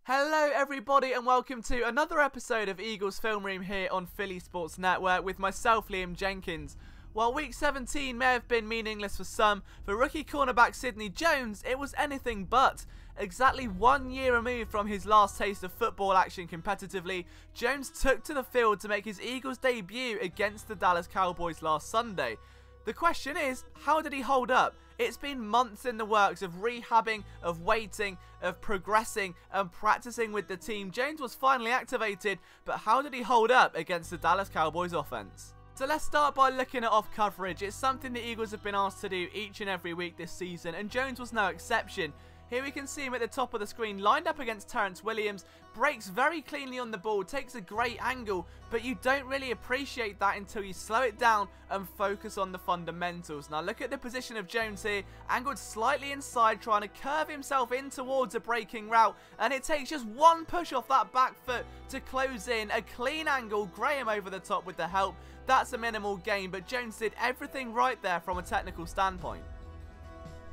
Hello everybody and welcome to another episode of Eagles Film Room here on Philly Sports Network with myself, Liam Jenkins. While week 17 may have been meaningless for some, for rookie cornerback Sidney Jones it was anything but. Exactly 1 year removed from his last taste of football action competitively, Jones took to the field to make his Eagles debut against the Dallas Cowboys last Sunday. The question is, how did he hold up? It's been months in the works of rehabbing, of waiting, of progressing and practicing with the team. Jones was finally activated, but how did he hold up against the Dallas Cowboys offense? So let's start by looking at off coverage. It's something the Eagles have been asked to do each and every week this season, and Jones was no exception. Here we can see him at the top of the screen, lined up against Terrence Williams, breaks very cleanly on the ball, takes a great angle, but you don't really appreciate that until you slow it down and focus on the fundamentals. Now look at the position of Jones here, angled slightly inside, trying to curve himself in towards a breaking route, and it takes just one push off that back foot to close in. A clean angle, Graham over the top with the help. That's a minimal gain, but Jones did everything right there from a technical standpoint.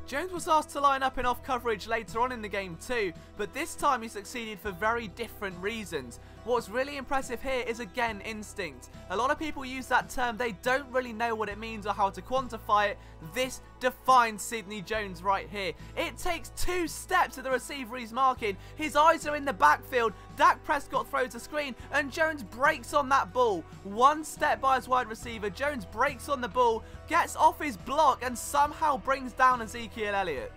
Jones was asked to line up in off coverage later on in the game too, but this time he succeeded for very different reasons. What's really impressive here is again instinct. A lot of people use that term, they don't really know what it means or how to quantify it. This defines Sidney Jones right here. It takes 2 steps to the receiver he's marking, his eyes are in the backfield, Dak Prescott throws a screen and Jones breaks on that ball. 1 step by his wide receiver, Jones breaks on the ball, gets off his block and somehow brings down Ezekiel Elliott.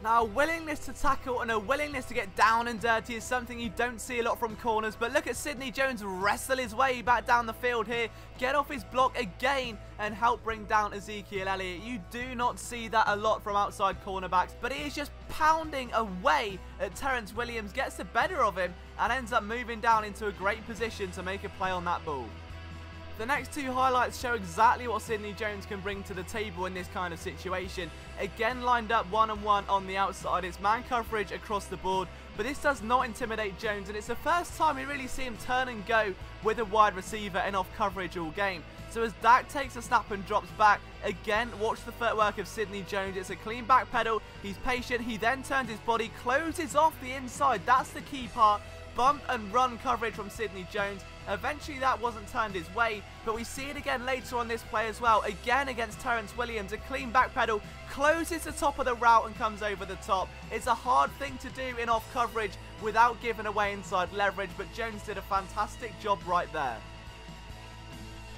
Now, a willingness to tackle and a willingness to get down and dirty is something you don't see a lot from corners, but look at Sidney Jones wrestle his way back down the field here, get off his block again and help bring down Ezekiel Elliott. You do not see that a lot from outside cornerbacks, but he is just pounding away at Terrence Williams, gets the better of him and ends up moving down into a great position to make a play on that ball. The next 2 highlights show exactly what Sidney Jones can bring to the table in this kind of situation. Again lined up 1-on-1 on the outside, it's man coverage across the board, but this does not intimidate Jones and it's the first time we really see him turn and go with a wide receiver in off coverage all game. So as Dak takes a snap and drops back, again watch the footwork of Sidney Jones, it's a clean back pedal, he's patient, he then turns his body, closes off the inside, that's the key part. Bump and run coverage from Sidney Jones. Eventually that wasn't turned his way, but we see it again later on this play as well. Again against Terrence Williams, a clean back pedal, closes the top of the route and comes over the top. It's a hard thing to do in off coverage without giving away inside leverage, but Jones did a fantastic job right there.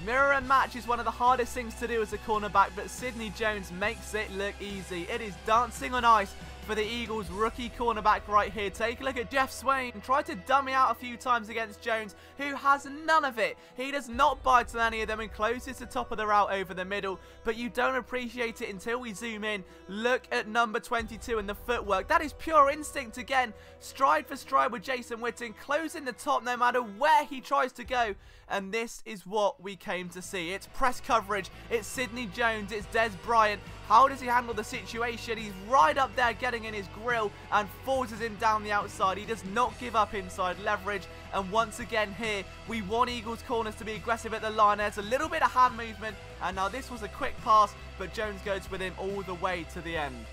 Mirror and match is one of the hardest things to do as a cornerback, but Sidney Jones makes it look easy. It is dancing on ice for the Eagles rookie cornerback right here. Take a look at Jeff Swain. Tried to dummy out a few times against Jones, who has none of it. He does not bite on any of them and closes the top of the route over the middle, but you don't appreciate it until we zoom in. Look at number 22 and the footwork. That is pure instinct again. Stride for stride with Jason Witten, closing the top no matter where he tries to go. And this is what we came to see. It's press coverage, it's Sidney Jones, it's Des Bryant. How does he handle the situation? He's right up there getting in his grill and forces him down the outside. He does not give up inside leverage. And once again here, we want Eagles corners to be aggressive at the line. There's a little bit of hand movement. And now this was a quick pass, but Jones goes with him all the way to the end.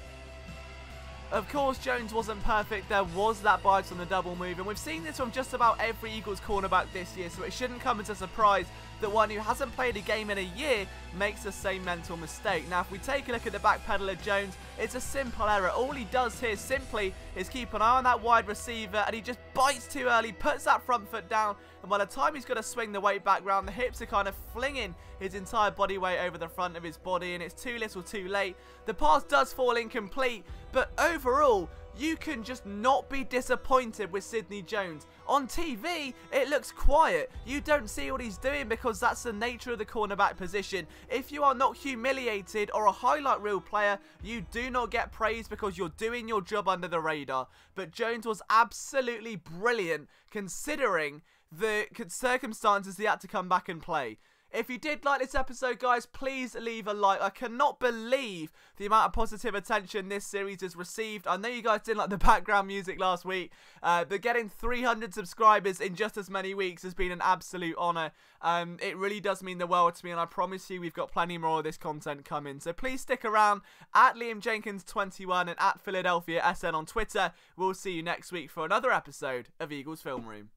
Of course, Jones wasn't perfect. There was that bite on the double move, and we've seen this from just about every Eagles cornerback this year, so it shouldn't come as a surprise that one who hasn't played a game in a year makes the same mental mistake. Now, if we take a look at the back pedal of Jones, it's a simple error. All he does here simply is keep an eye on that wide receiver, and he just bites too early, puts that front foot down, and by the time he's got to swing the weight back round, the hips are kind of flinging his entire body weight over the front of his body, and it's too little too late. The pass does fall incomplete, but overall, you can just not be disappointed with Sidney Jones. On TV, it looks quiet. You don't see what he's doing because that's the nature of the cornerback position. If you are not humiliated or a highlight reel player, you do not get praise because you're doing your job under the radar. But Jones was absolutely brilliant considering the circumstances he had to come back and play. If you did like this episode, guys, please leave a like. I cannot believe the amount of positive attention this series has received. I know you guys didn't like the background music last week, but getting 300 subscribers in just as many weeks has been an absolute honour. It really does mean the world to me, and I promise you we've got plenty more of this content coming. So please stick around at Liam Jenkins21 and at Philadelphia SN on Twitter. We'll see you next week for another episode of Eagles Film Room.